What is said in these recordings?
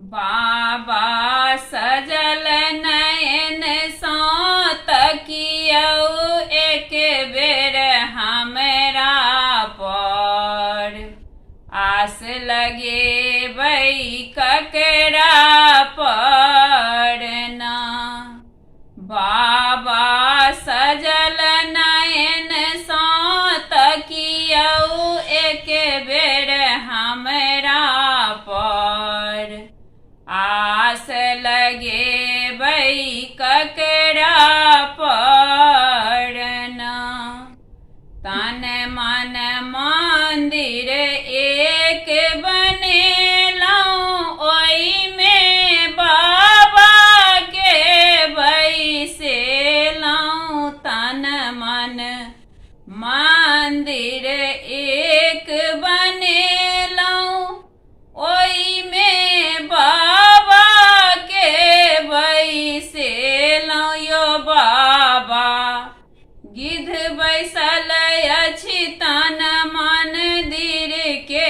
बाबा सजल नयन सो तकियौ एक बेर हमरा पर। आस लगे ककरा पर न। बाबा सजल नयन सो तकियौ एक बेर हमरा पर। आस लगे ककरा पर न। तन मन मंदिर एक बनेलहुँ ओहिमे बाबा के बैसेलहुँ। तन मन मंदिर एक बनेलहुँ ओहिमे बाबा के बैसेलहुँ। यो बाबा गिद्ध बैसल अछि तन मंदिर के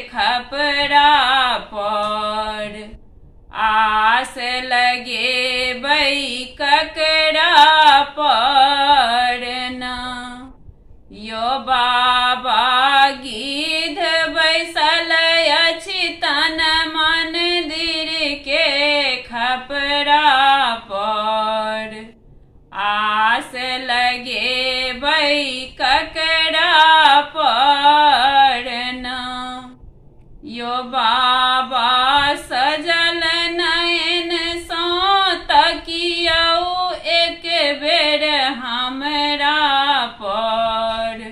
खपरा पर। आस लगे ककरा पर न। यो बाबा गिद्ध बैसल अछि तन मंदिर के खपरा पर। आस लगे ककरा पर न। यो बाबा सजल नयन सो तकियौ एक बेर हमरा पर।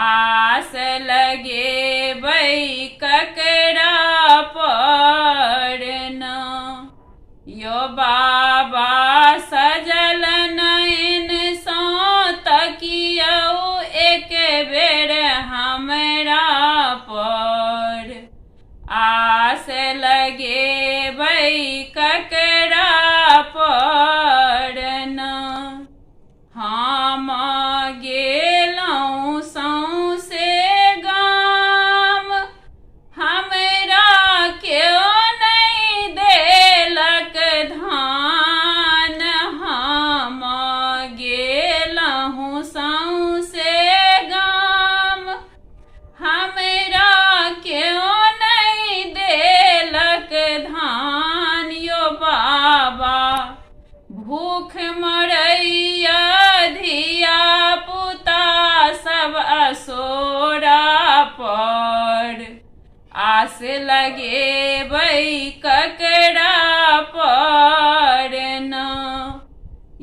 आस लगे ककरा पर न। यो बाबा सजल नयन सो तकियौ एक बेर हमरा पर। आस लगे ककरा पर न। हम गेलहुँ सौंसे गाम हमरा केओ नहीं देलक धान। हम गेलहुँ सौंसे गाम हमरा केओ नहीं देलक धान। यो बाबा भूख मरैया धिया पुता सब असोरा पर। आस लगे ककरा पर न।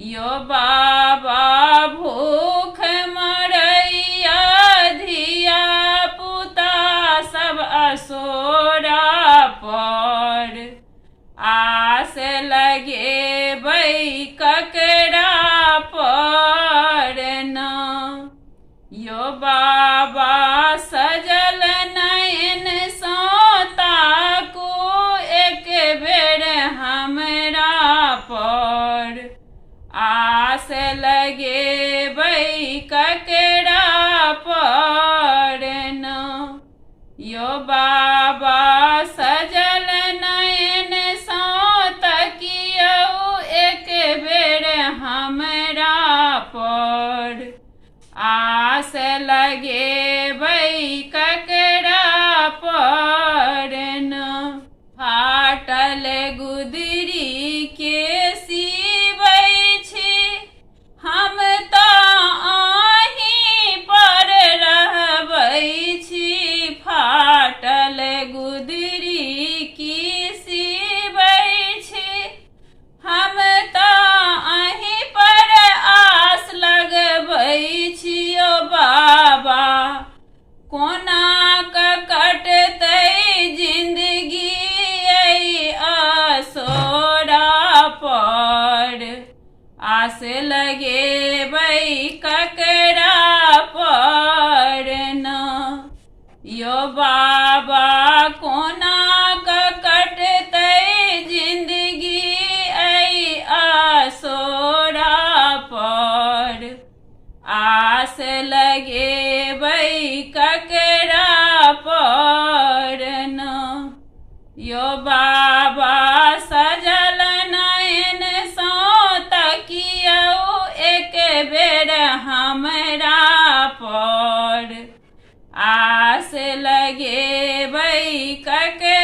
यो बाबा भूख मरैया धिया पुता सब असोरा पर। आस लगे ककरा पर न। यो बाबा सजल नयन सो ताकू एक बेर हमरा पर। आस लगे ककरा पर न। यो बाबा सजल नयन सो तकियौ एक बेर हमरा पर। आस लगे ककरा पर न। फाटल गुदरी के सीबै छी हम तऽ अहीं पर रहबै छी। फाटल गुदरी की सीबै छी हम तऽ अहीं पर आस लगबै छी। ओ बाबा कोना कटतै जिंदगी असोरा पर। आस लगे ककरा पर न। यो बाबा कोना कटतै जिंदगी असोरा पर। आस लगे ककरा पर न। यो बा बाबा सजल नयन सो तकियौ एक बेर हमरा पर आस लगे कके